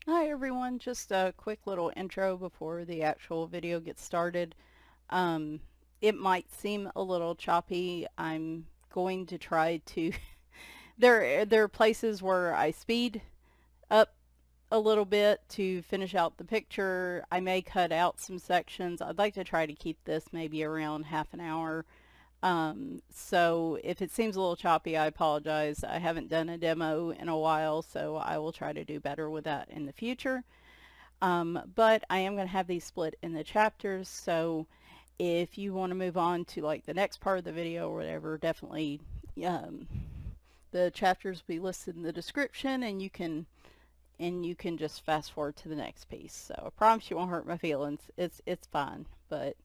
Hi everyone, just a quick little intro before the actual video gets started. Um, it might seem a little choppy. I'm going to try to there are places where I speed up a little bit to finish out the picture. I may cut out some sections. I'd like to try to keep this maybe around half an hour. So if it seems a little choppy, I apologize. I haven't done a demo in a while, so I will try to do better with that in the future. But I am going to have these split in the chapters, so if you want to move on to like the next part of the video or whatever, definitely the chapters will be listed in the description, and you can just fast forward to the next piece. So I promise you won't hurt my feelings. It's fine. But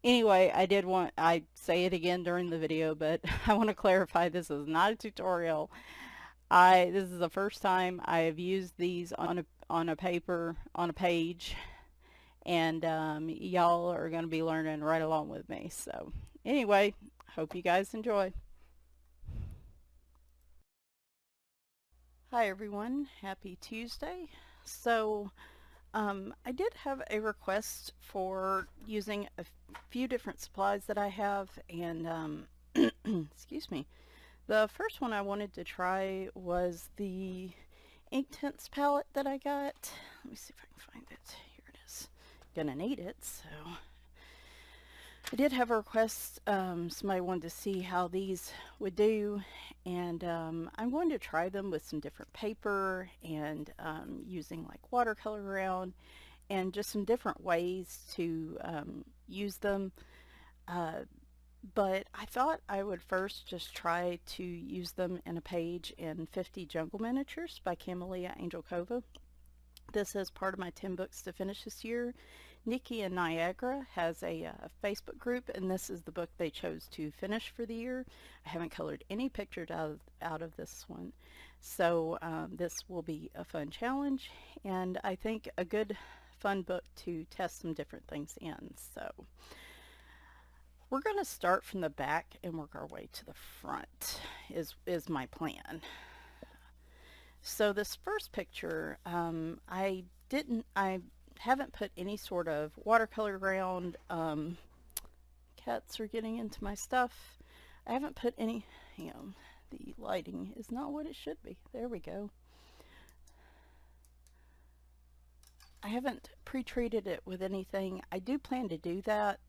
anyway, I say it again during the video, but I want to clarify this is not a tutorial. This is the first time I have used these on a page, and y'all are going to be learning right along with me. So anyway, hope you guys enjoy. Hi everyone, happy Tuesday. So I did have a request for using a few different supplies that I have, and excuse me. The first one I wanted to try was the Inktense palette that I got. Let me see if I can find it. Here it is. Gonna need it, so. I did have a request. Somebody wanted to see how these would do, and I'm going to try them with some different paper and using like watercolor around and just some different ways to use them. But I thought I would first just try to use them in a page in 50 Jungle Miniatures by Camellia Angelkova. This is part of my 10 books to finish this year. Nikki and Niagara has a Facebook group, and this is the book they chose to finish for the year. I haven't colored any pictures out of this one, so this will be a fun challenge, and I think a good fun book to test some different things in. So we're going to start from the back and work our way to the front is my plan. So this first picture, I haven't put any sort of watercolor around. Cats are getting into my stuff. I haven't put any, the lighting is not what it should be. There we go. I haven't pre-treated it with anything. I do plan to do that.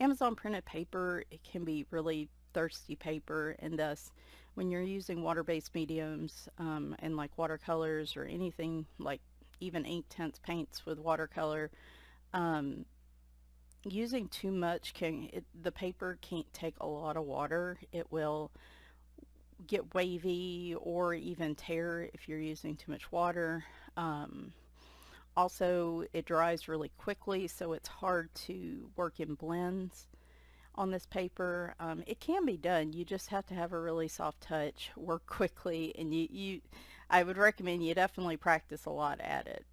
Amazon printed paper, it can be really thirsty paper, and thus when you're using water-based mediums and like watercolors or anything like even Inktense paints with watercolor, using too much the paper can't take a lot of water. It will get wavy or even tear if you're using too much water. Also, it dries really quickly, so it's hard to work in blends on this paper. It can be done. You just have to have a really soft touch, work quickly, and I would recommend you definitely practice a lot at it.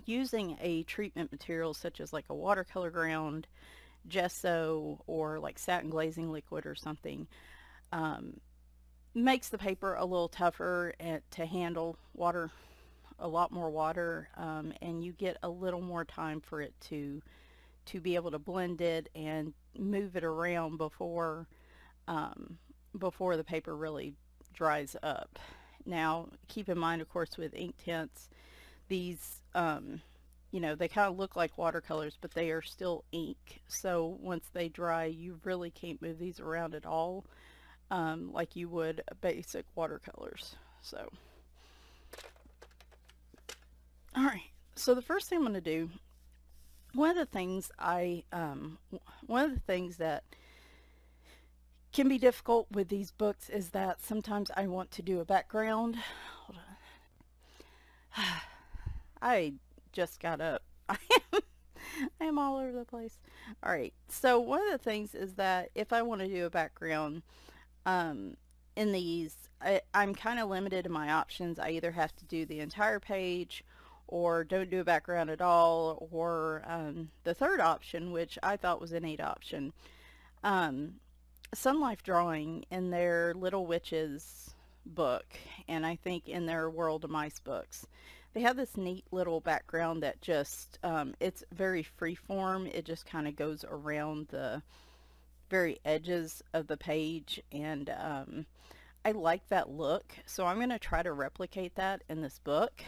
Using a treatment material such as like a watercolor ground, gesso, or like satin glazing liquid or something makes the paper a little tougher to handle water, a lot more water, and you get a little more time for it to be able to blend it and move it around before the paper really dries up. Now keep in mind, of course, with Inktense, these they kind of look like watercolors, but they are still ink, so once they dry you really can't move these around at all like you would basic watercolors. So alright, so the first thing I'm going to do, one of the things that can be difficult with these books is that sometimes I want to do a background. Hold on. I just got up. I am all over the place. Alright, so one of the things is that if I want to do a background in these, I'm kind of limited in my options. I either have to do the entire page or don't do a background at all, or the third option, which I thought was a neat option. Um, Sun Life Drawing, in their Little Witches book, and I think in their World of Mice books, they have this neat little background that just, it's very freeform. It just kind of goes around the very edges of the page, and I like that look, so I'm going to try to replicate that in this book.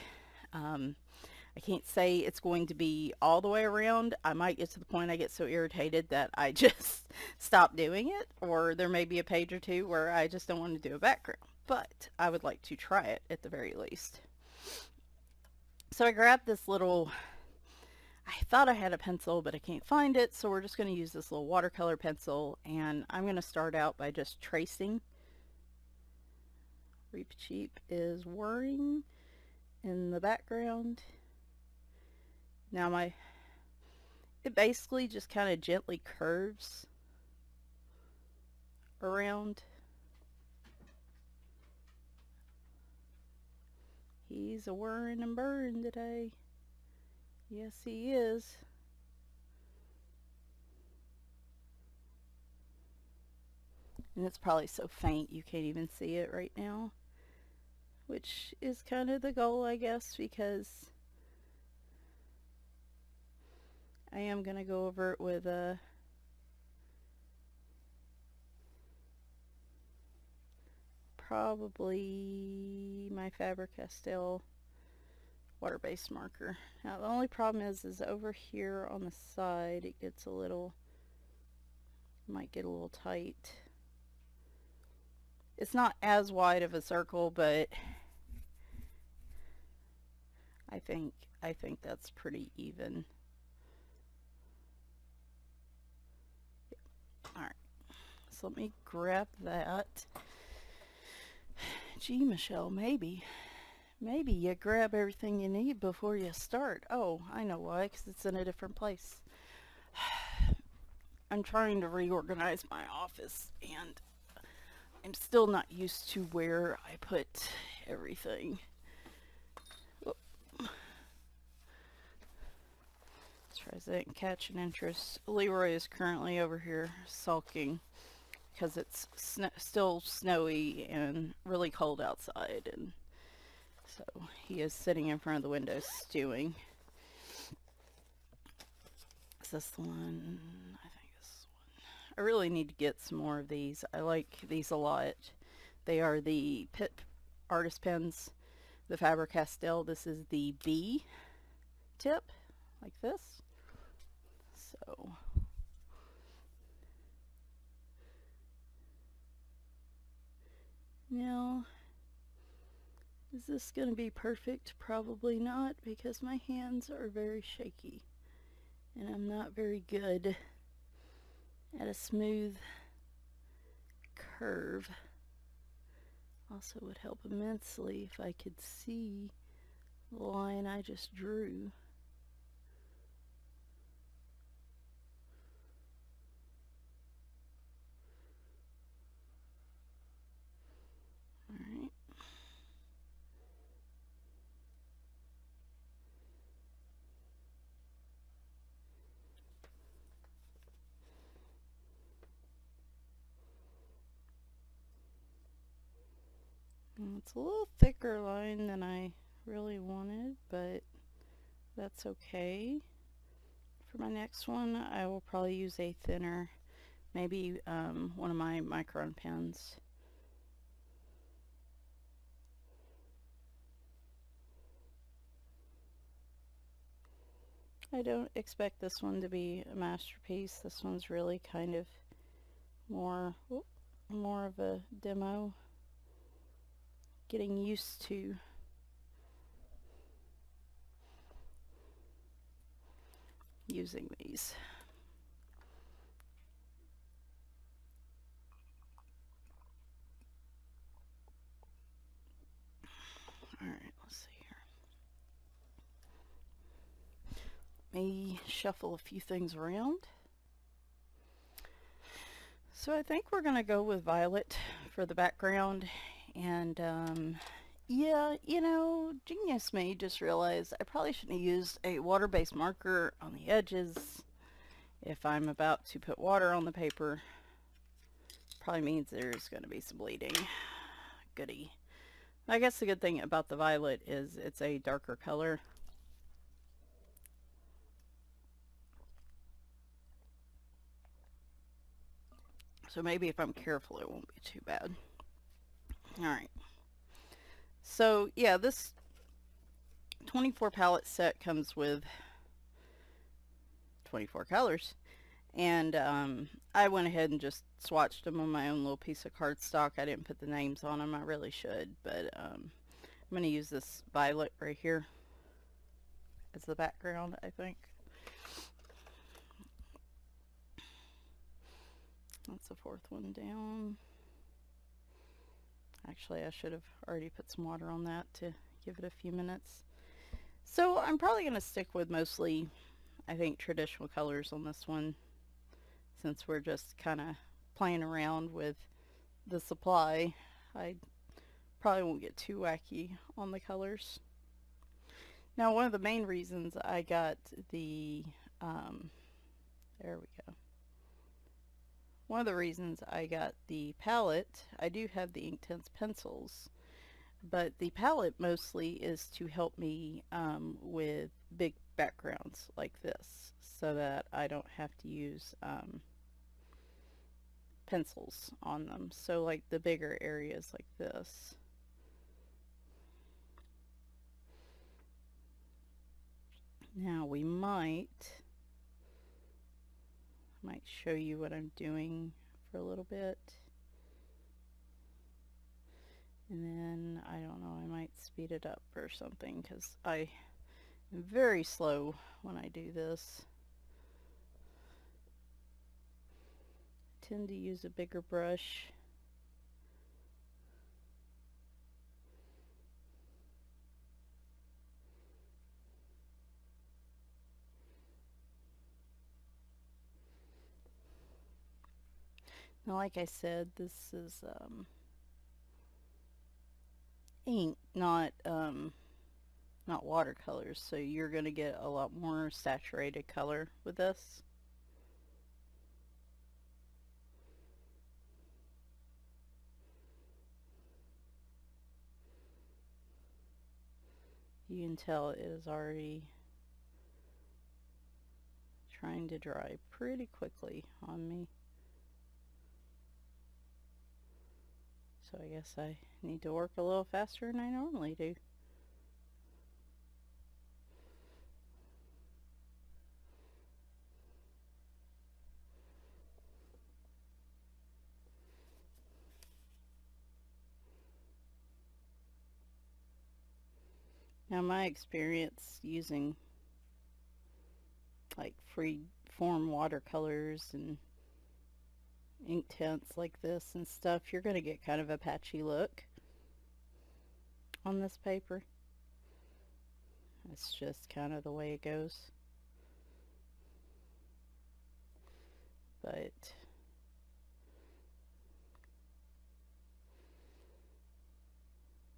I can't say it's going to be all the way around. I might get to the point I get so irritated that I just stop doing it, or there may be a page or two where I just don't want to do a background, but I would like to try it at the very least. So I grabbed this little, I thought I had a pencil, but I can't find it, so we're just going to use this little watercolor pencil, and I'm going to start out by just tracing. Reap Cheap is whirring in the background. Now it basically just kind of gently curves around. He's a whirring and burring today. Yes, he is. And it's probably so faint you can't even see it right now, which is kind of the goal, I guess, because I am going to go over it with probably my Faber-Castell water-based marker. Now the only problem is over here on the side it gets a little, might get a little tight. It's not as wide of a circle, but I think that's pretty even. Alright, so let me grab that. Gee, Michelle, maybe you grab everything you need before you start. Oh, I know why, because it's in a different place. I'm trying to reorganize my office, and I'm still not used to where I put everything. Tries that catch an interest. Leroy is currently over here sulking because it's still snowy and really cold outside, and so he is sitting in front of the window stewing. Is this the one? I think this is the one. I really need to get some more of these. I like these a lot. They are the Pitt artist pens, the Faber-Castell. This is the B tip, like this. So now, is this going to be perfect? Probably not, because my hands are very shaky and I'm not very good at a smooth curve. Also would help immensely if I could see the line I just drew. Alright. It's a little thicker line than I really wanted, but that's okay. For my next one, I will probably use a thinner, maybe one of my micron pens. I don't expect this one to be a masterpiece. This one's really kind of more of a demo. Getting used to using these. Alright, let's see here. Let me shuffle a few things around. So I think we're going to go with violet for the background, and Yeah, genius me just realized I probably shouldn't have used a water-based marker on the edges if I'm about to put water on the paper. Probably means there's going to be some bleeding. Goody. I guess the good thing about the violet is it's a darker color. So maybe if I'm careful it won't be too bad. Alright. So yeah, this 24 palette set comes with 24 colors. And I went ahead and just swatched them on my own little piece of cardstock. I didn't put the names on them. I really should. But I'm going to use this violet right here as the background, I think. That's the fourth one down. Actually, I should have already put some water on that to give it a few minutes. So I'm probably going to stick with mostly, I think, traditional colors on this one, since we're just kind of playing around with the supply. I probably won't get too wacky on the colors. Now, one of the main reasons I got the, there we go. One of the reasons I got the palette, I do have the Inktense pencils, but the palette mostly is to help me with big backgrounds like this, so that I don't have to use pencils on them. So like the bigger areas like this. Now we might show you what I'm doing for a little bit. And then, I don't know, I might speed it up or something, because I am very slow when I do this. I tend to use a bigger brush. Now, like I said, this is ink, not watercolors, so you're going to get a lot more saturated color with this. You can tell it is already trying to dry pretty quickly on me. So I guess I need to work a little faster than I normally do. Now my experience using like free form watercolors and Inktense like this and stuff, you're going to get kind of a patchy look on this paper. It's just kind of the way it goes. But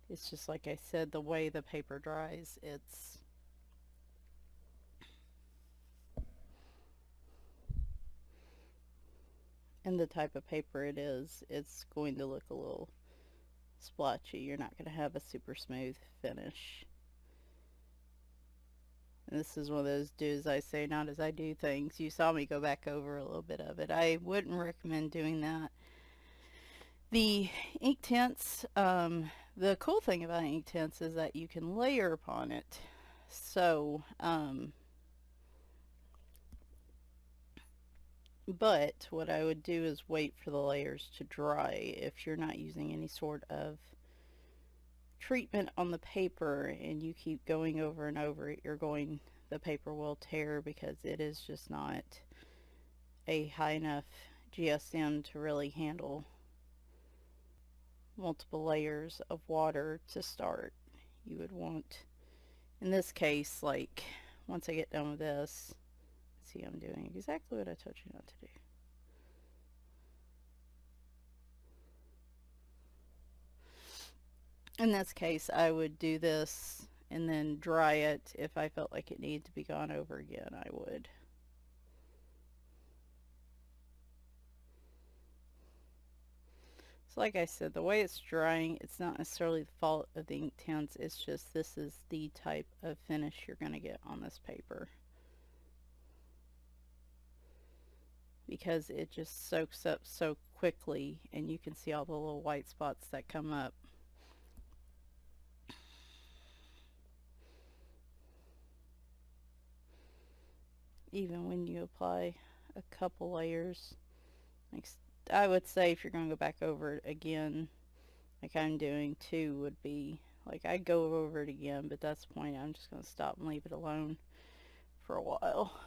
it's just like I said, the way the paper dries, it's and the type of paper it is, it's going to look a little splotchy. You're not going to have a super smooth finish. And this is one of those do as I say, not as I do things. You saw me go back over a little bit of it. I wouldn't recommend doing that. The Inktense, the cool thing about Inktense is that you can layer upon it. So, but what I would do is wait for the layers to dry if you're not using any sort of treatment on the paper and you keep going over and over it, the paper will tear because it is just not a high enough GSM to really handle multiple layers of water to start. You would want, in this case, like once I get done with this, see, I'm doing exactly what I told you not to do. In this case, I would do this and then dry it. If I felt like it needed to be gone over again, I would. So like I said, the way it's drying, it's not necessarily the fault of the Inktense, it's just this is the type of finish you're going to get on this paper. Because it just soaks up so quickly, and you can see all the little white spots that come up. Even when you apply a couple layers. Like, I would say if you're going to go back over it again, like I'm doing, 2 would be, like, I'd go over it again, but that's the point. I'm just going to stop and leave it alone for a while.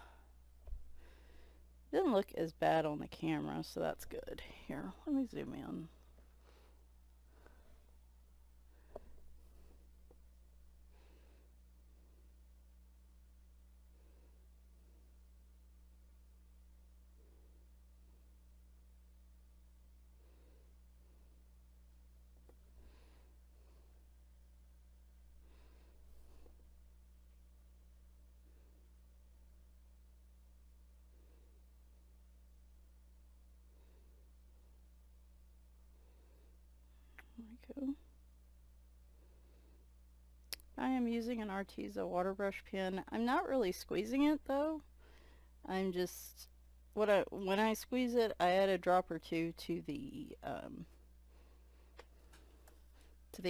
Didn't look as bad on the camera, so that's good. Here, let me zoom in. There we go. I am using an Arteza water brush pen. I'm not really squeezing it though. I'm just, when I squeeze it, I add a drop or two to the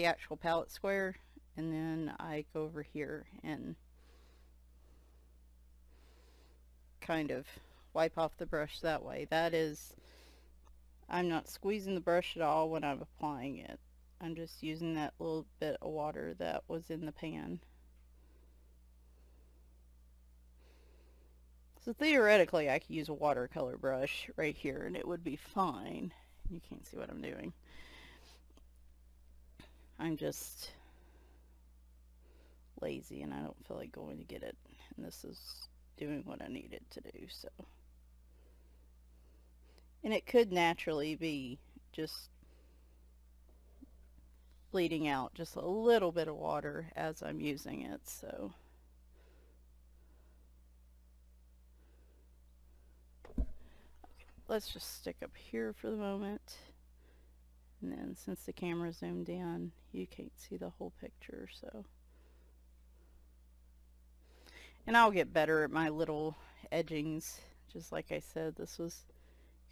actual palette square, and then I go over here and kind of wipe off the brush that way. That is, I'm not squeezing the brush at all when I'm applying it. I'm just using that little bit of water that was in the pan. So theoretically, I could use a watercolor brush right here and it would be fine. You can't see what I'm doing. I'm just lazy and I don't feel like going to get it. And this is doing what I need it to do, so. And it could naturally be just bleeding out just a little bit of water as I'm using it, so. Okay, let's just stick up here for the moment. And then since the camera zoomed in, you can't see the whole picture, so. And I'll get better at my little edgings. Just like I said, this was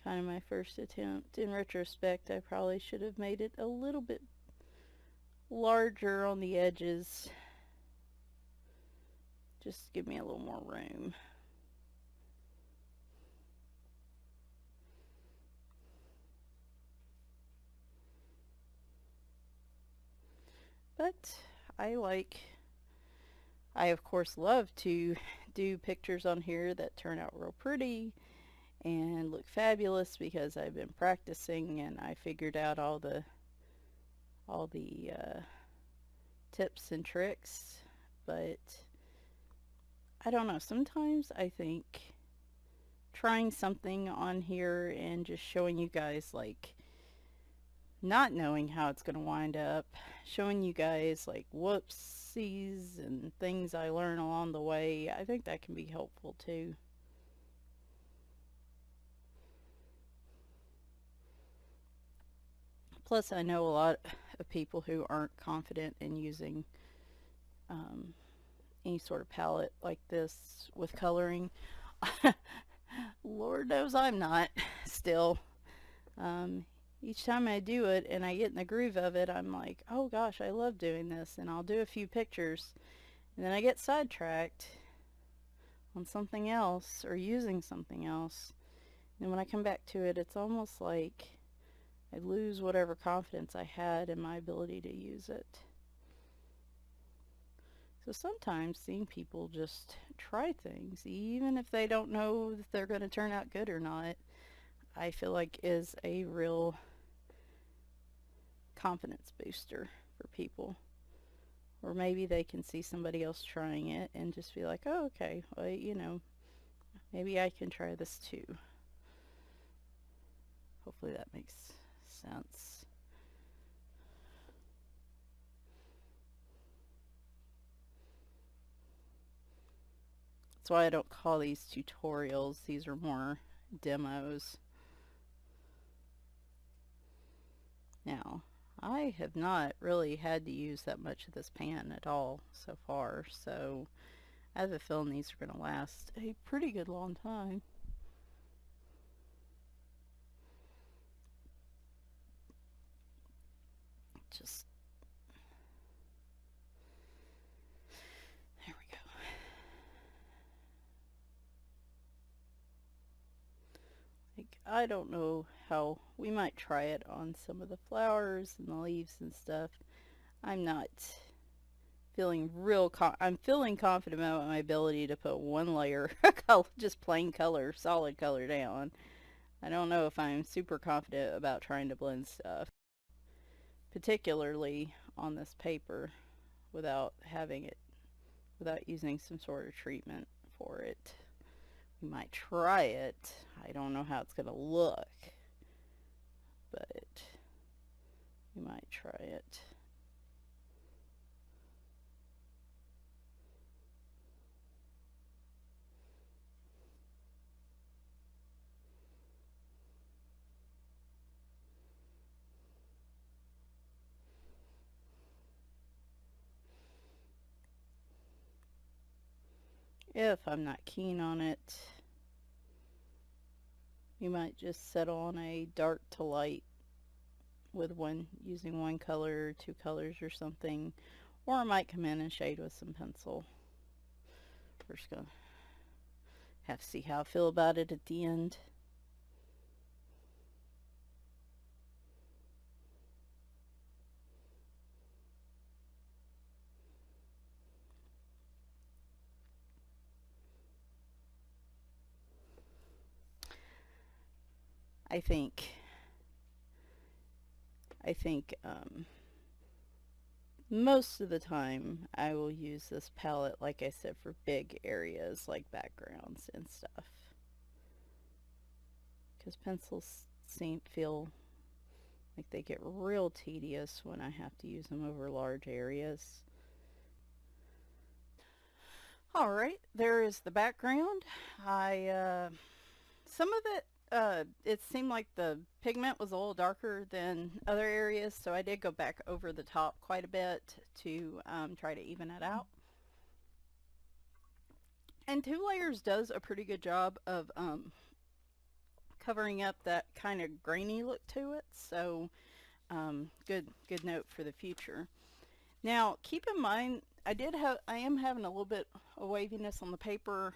kind of my first attempt. In retrospect, I probably should have made it a little bit larger on the edges. Just to give me a little more room. But I of course love to do pictures on here that turn out real pretty and look fabulous because I've been practicing and I figured out all the tips and tricks. But I don't know, sometimes I think trying something on here and just showing you guys, like, not knowing how it's going to wind up, showing you guys like whoopsies and things I learn along the way, I think that can be helpful too. Plus, I know a lot of people who aren't confident in using any sort of palette like this with coloring. Lord knows I'm not still. Each time I do it and I get in the groove of it, I'm like, oh gosh, I love doing this, and I'll do a few pictures, and then I get sidetracked on something else or using something else. And when I come back to it, it's almost like I lose whatever confidence I had in my ability to use it. So sometimes seeing people just try things, even if they don't know if they're going to turn out good or not, I feel like is a real confidence booster for people. Or maybe they can see somebody else trying it and just be like, oh, okay, well, you know, maybe I can try this too. Hopefully that makes sense. That's why I don't call these tutorials. These are more demos. Now, I have not really had to use that much of this pan at all so far, so I have a feeling these are going to last a pretty good long time. Just, there we go. Like, I don't know how, we might try it on some of the flowers and the leaves and stuff. I'm not feeling I'm feeling confident about my ability to put one layer of just plain color, solid color down. I don't know if I'm super confident about trying to blend stuff, particularly on this paper, without using some sort of treatment for it. We might try it. I don't know how it's going to look, but we might try it. If I'm not keen on it, you might just settle on a dark to light with using one color or two colors or something, or I might come in and shade with some pencil. We're just gonna have to see how I feel about it at the end. I think most of the time I will use this palette, like I said, for big areas like backgrounds and stuff, because pencils feel like they get real tedious when I have to use them over large areas. Alright, there is the background. Some of it seemed like the pigment was a little darker than other areas, so I did go back over the top quite a bit to try to even it out. And 2 layers does a pretty good job of covering up that kind of grainy look to it, so good note for the future. Now, keep in mind, I am having a little bit of waviness on the paper.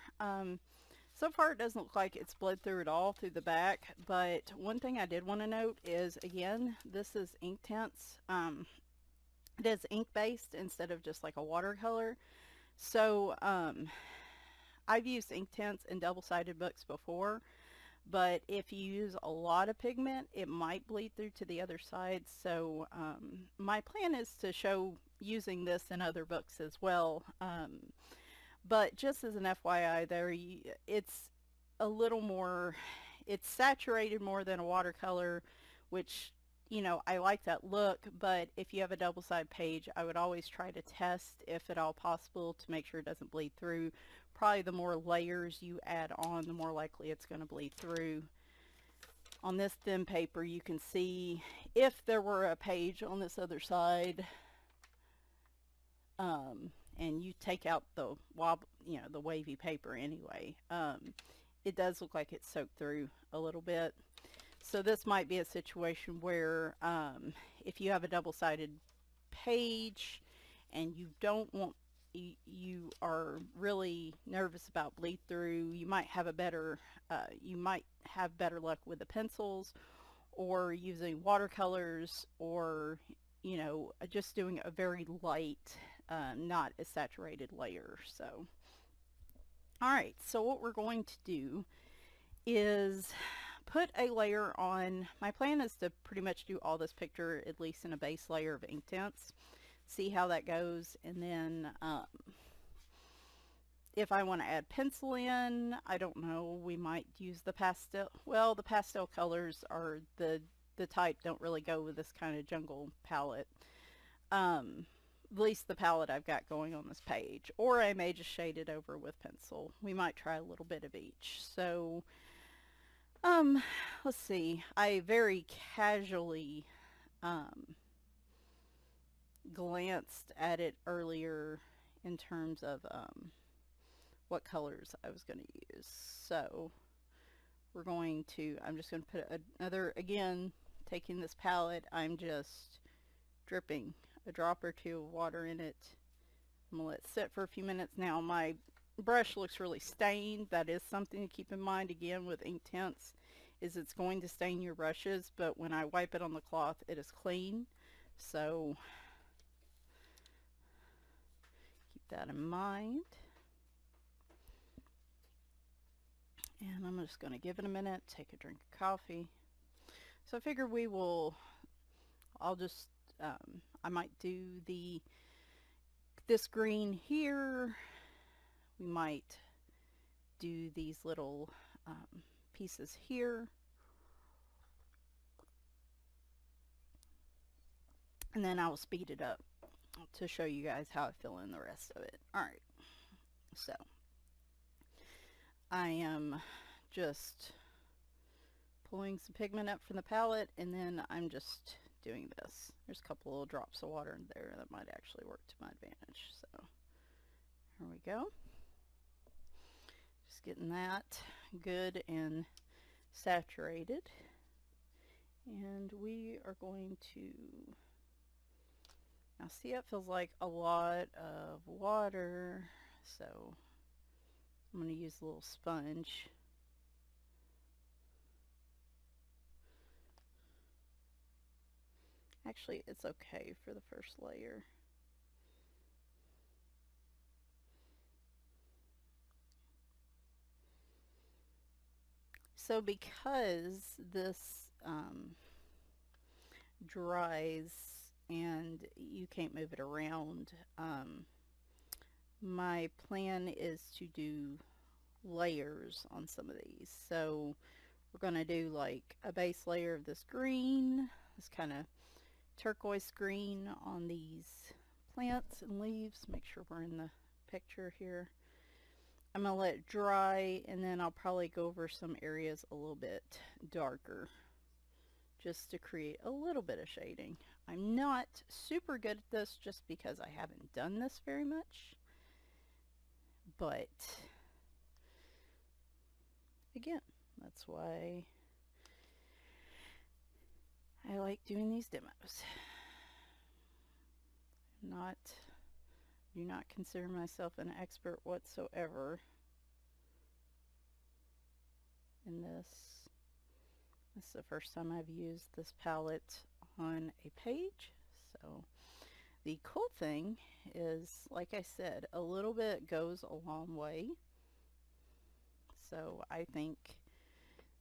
So far it doesn't look like it's bled through at all through the back, but one thing I did want to note is, again, this is Inktense. It is ink based instead of just like a watercolor. So I've used Inktense in double-sided books before, but if you use a lot of pigment, it might bleed through to the other side. So my plan is to show using this in other books as well. But just as an FYI there, it's a little more, it's saturated more than a watercolor, which, you know, I like that look, but if you have a double-sided page, I would always try to test, if at all possible, to make sure it doesn't bleed through. Probably the more layers you add on, the more likely it's going to bleed through. On this thin paper, you can see if there were a page on this other side, and you take out the the wavy paper anyway, it does look like it's soaked through a little bit. So this might be a situation where if you have a double-sided page and you don't want, you are really nervous about bleed through, you might have better luck with the pencils, or using watercolors, or just doing a very light, not a saturated layer. So alright, so what we're going to do is put a layer on. My plan is to pretty much do all this picture at least in a base layer of Inktense, see how that goes, and then if I want to add pencil in, I don't know, we might use the pastel. Well, the pastel colors are the type don't really go with this kind of jungle palette. at least the palette I've got going on this page. Or I may just shade it over with pencil. We might try a little bit of each. So, let's see. I very casually glanced at it earlier in terms of what colors I was going to use. So I'm just going to put another, again, taking this palette, I'm just dripping a drop or two of water in it. I'm going to let it sit for a few minutes. Now my brush looks really stained. That is something to keep in mind, again, with Inktense, is it's going to stain your brushes, but when I wipe it on the cloth, it is clean. So keep that in mind. And I'm just going to give it a minute, take a drink of coffee. So I figure I might do this green here. We might do these little pieces here. And then I'll speed it up to show you guys how I fill in the rest of it. Alright, so I am just pulling some pigment up from the palette, and then I'm just doing this. There's a couple little drops of water in there that might actually work to my advantage. So here we go. Just getting that good and saturated. And we are going to, now see, it feels like a lot of water, so I'm going to use a little sponge. Actually, it's okay for the first layer. So because this dries and you can't move it around, my plan is to do layers on some of these. So we're going to do like a base layer of this green, this kind of turquoise green on these plants and leaves. Make sure we're in the picture here. I'm going to let it dry, and then I'll probably go over some areas a little bit darker just to create a little bit of shading. I'm not super good at this just because I haven't done this very much, but again, that's why I like doing these demos. Do not consider myself an expert whatsoever in this. This is the first time I've used this palette on a page. So the cool thing is, like I said, a little bit goes a long way. So I think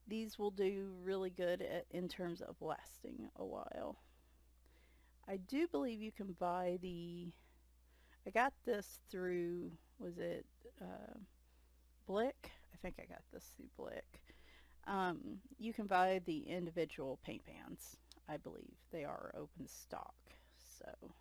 these will do really good in terms of lasting a while. I do believe you can buy I got this through, was it Blick? I think I got this through Blick. You can buy the individual paint pans. I believe they are open stock. So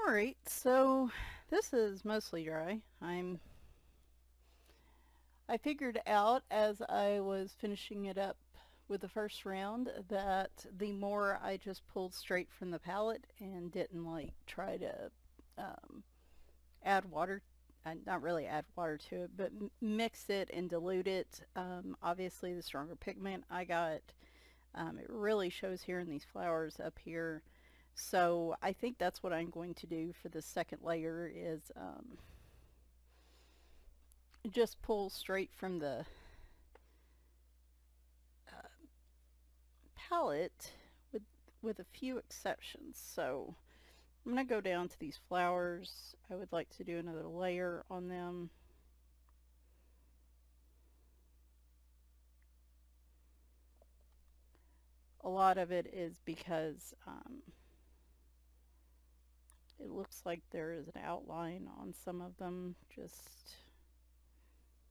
Alright, so this is mostly dry. I figured out as I was finishing it up with the first round that the more I just pulled straight from the palette and didn't like try to add water, not really add water to it, but mix it and dilute it. Obviously the stronger pigment I got, it really shows here in these flowers up here. So I think that's what I'm going to do for the second layer is just pull straight from the palette with a few exceptions. So I'm going to go down to these flowers. I would like to do another layer on them. A lot of it is because it looks like there is an outline on some of them just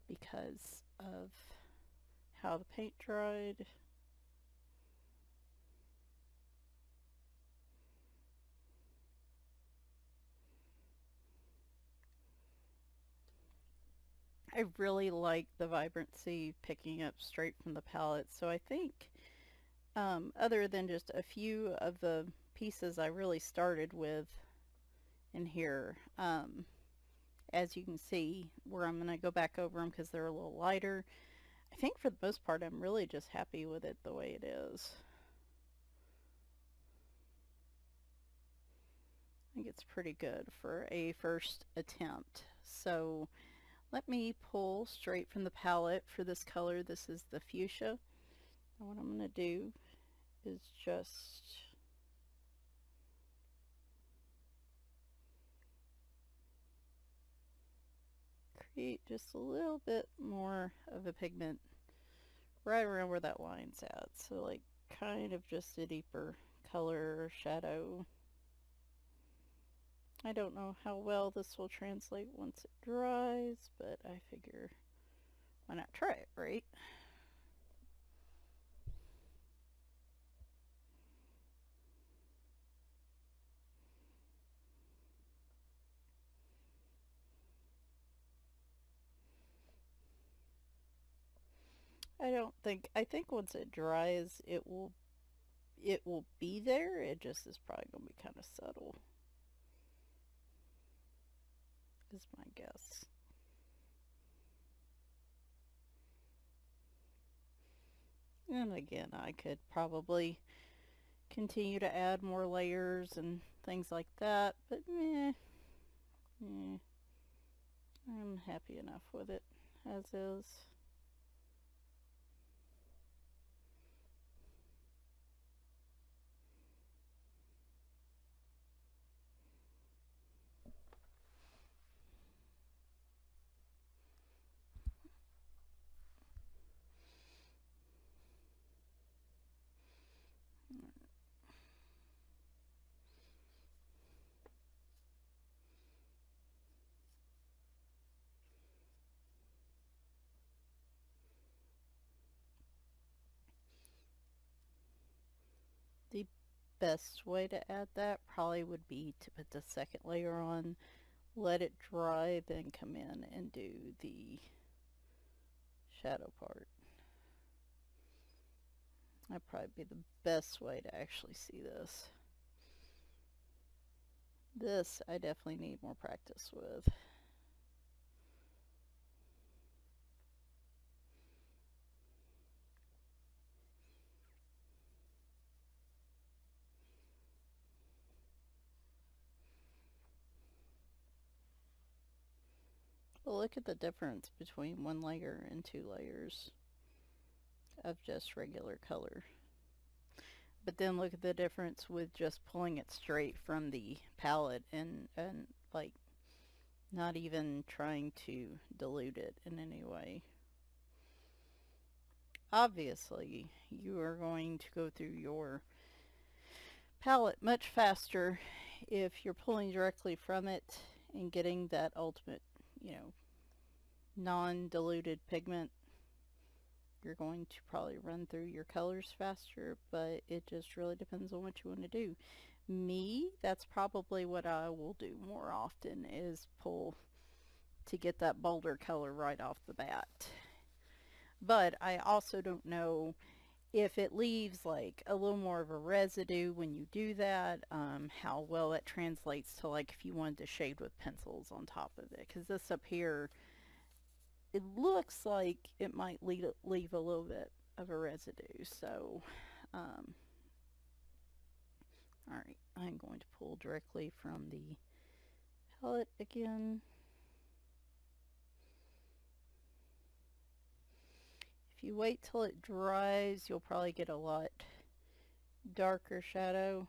because of how the paint dried. I really like the vibrancy picking up straight from the palette, so I think other than just a few of the pieces I really started with in here, as you can see, where I'm going to go back over them because they're a little lighter, I think for the most part I'm really just happy with it the way it is. I think it's pretty good for a first attempt. So let me pull straight from the palette for this color. This is the fuchsia. And what I'm going to do is just create just a little bit more of a pigment right around where that line's at. So like kind of just a deeper color shadow. I don't know how well this will translate once it dries, but I figure why not try it, right? I think once it dries it will be there. It just is probably going to be kind of subtle, is my guess. And again, I could probably continue to add more layers and things like that, but I'm happy enough with it as is. The best way to add that probably would be to put the second layer on, let it dry, then come in and do the shadow part. That'd probably be the best way to actually see this. This I definitely need more practice with. But look at the difference between one layer and two layers of just regular color. But then look at the difference with just pulling it straight from the palette and like not even trying to dilute it in any way. Obviously, you are going to go through your palette much faster if you're pulling directly from it and getting that ultimate, non-diluted pigment. You're going to probably run through your colors faster, but it just really depends on what you want to do. Me, that's probably what I will do more often, is pull to get that bolder color right off the bat. But I also don't know if it leaves like a little more of a residue when you do that, how well it translates to like if you wanted to shade with pencils on top of it. Because this up here, it looks like it might leave a little bit of a residue. So, alright, I'm going to pull directly from the palette again. If you wait till it dries, you'll probably get a lot darker shadow.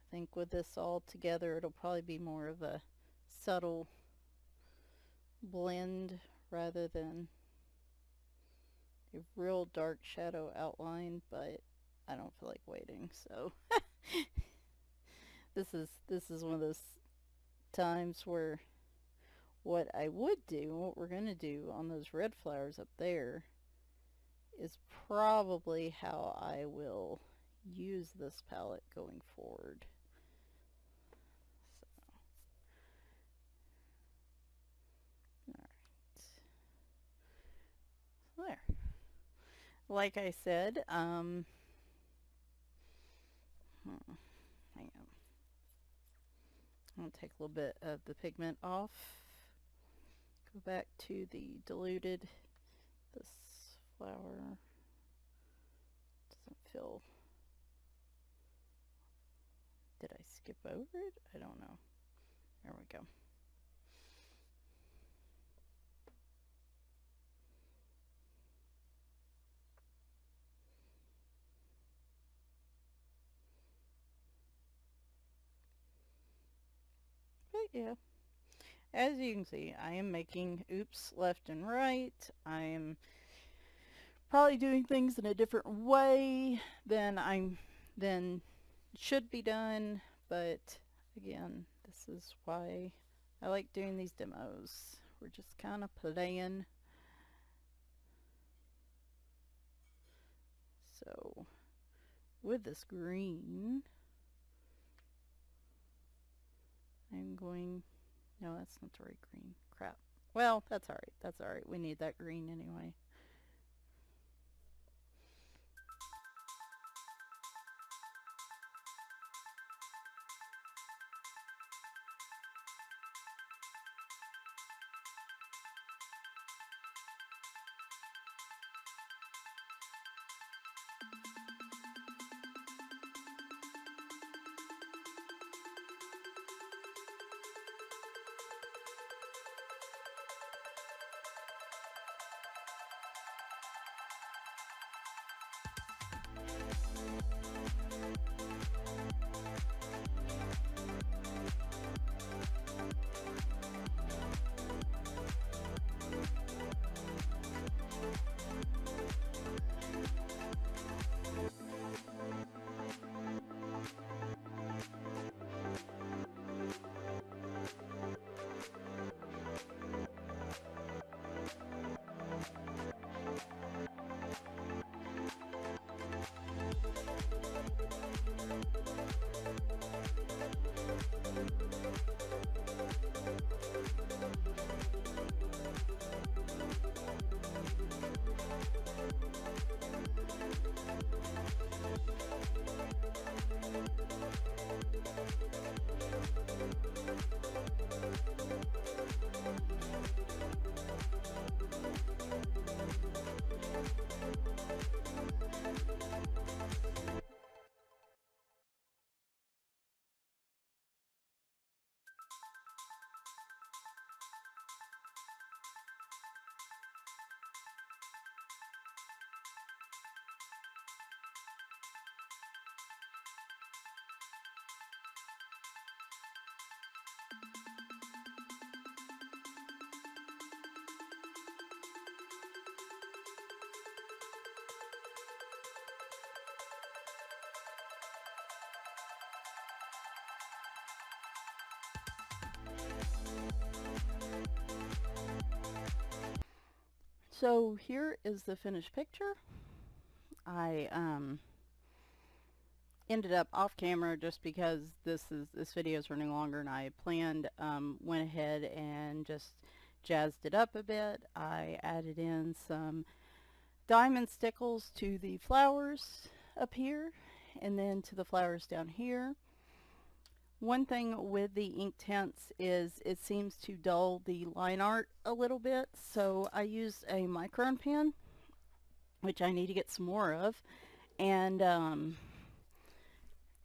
I think with this all together it'll probably be more of a subtle blend rather than a real dark shadow outline, but I don't feel like waiting, so this is one of those times where what I would do, what we're going to do on those red flowers up there, is probably how I will use this palette going forward. So, alright. There. Like I said, hang on. I'm going to take a little bit of the pigment off. Go back to the diluted. This flower doesn't feel... Did I skip over it? I don't know. There we go. But yeah, as you can see, I am making oops left and right. I am probably doing things in a different way than should be done, but again, this is why I like doing these demos. We're just kind of playing. So with this green, I'm going, no, that's not the right green. Crap. Well, that's alright. That's alright. We need that green anyway. So here is the finished picture. I ended up off camera just because this video is running longer than I planned. Went ahead and just jazzed it up a bit. I added in some diamond stickles to the flowers up here and then to the flowers down here. One thing with the Inktense is it seems to dull the line art a little bit, so I used a micron pen, which I need to get some more of, and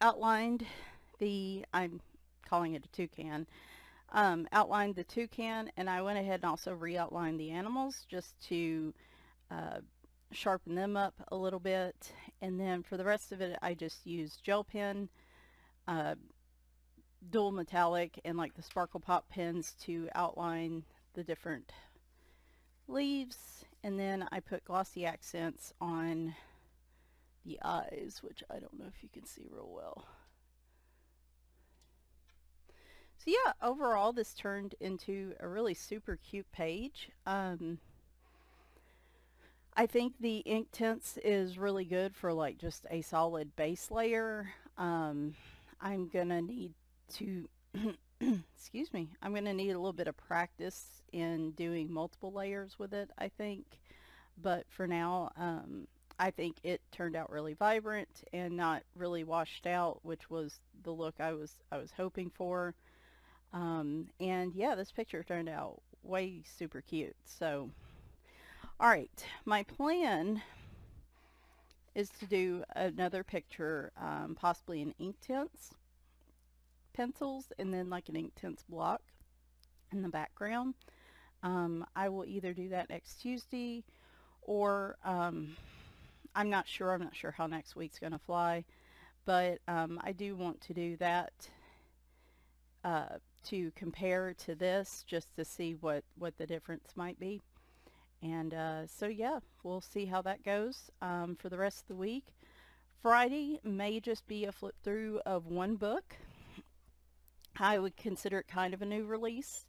outlined the, I'm calling it a toucan, outlined the toucan, and I went ahead and also re-outlined the animals just to sharpen them up a little bit. And then for the rest of it, I just use gel pen, uh, dual metallic, and like the sparkle pop pens to outline the different leaves. And then I put glossy accents on the eyes, which I don't know if you can see real well. So yeah, overall this turned into a really super cute page. I think the Inktense is really good for like just a solid base layer. I'm gonna need to excuse me, I'm gonna need a little bit of practice in doing multiple layers with it, I think. But for now, I think it turned out really vibrant and not really washed out, which was the look I was hoping for. And yeah, this picture turned out way super cute. So, all right, my plan is to do another picture, possibly in Inktense pencils, and then like an Inktense block in the background. I will either do that next Tuesday, or I'm not sure how next week's going to fly, but I do want to do that to compare to this, just to see what the difference might be. And so yeah, we'll see how that goes for the rest of the week. Friday may just be a flip through of one book. I would consider it kind of a new release.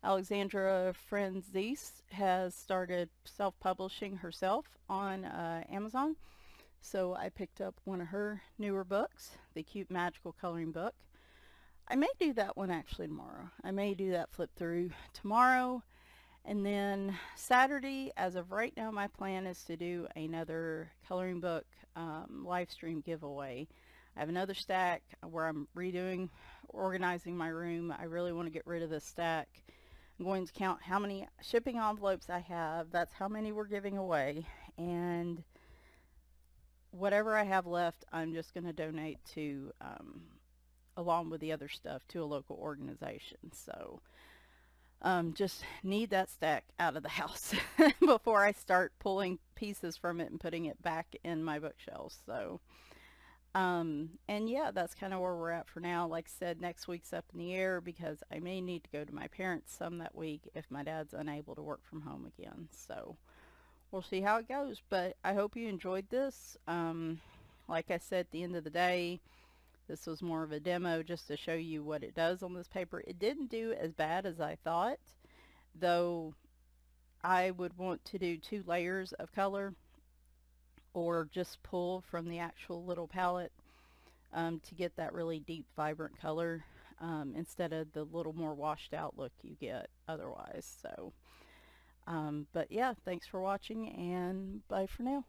Alexandra Franzese has started self-publishing herself on Amazon. So I picked up one of her newer books, the Cute Magical Coloring Book. I may do that one actually tomorrow. I may do that flip through tomorrow. And then Saturday, as of right now, my plan is to do another coloring book live stream giveaway. I have another stack where I'm redoing, organizing my room. I really want to get rid of this stack. I'm going to count how many shipping envelopes I have. That's how many we're giving away. And whatever I have left, I'm just going to donate to, along with the other stuff, to a local organization. So just need that stack out of the house before I start pulling pieces from it and putting it back in my bookshelves. So, and yeah, that's kind of where we're at for now. Like I said, next week's up in the air because I may need to go to my parents some that week if my dad's unable to work from home again. So we'll see how it goes, but I hope you enjoyed this. Like I said, at the end of the day, this was more of a demo just to show you what it does on this paper. It didn't do as bad as I thought, though I would want to do 2 layers of color or just pull from the actual little palette to get that really deep, vibrant color instead of the little more washed out look you get otherwise. So, but yeah, thanks for watching, and bye for now.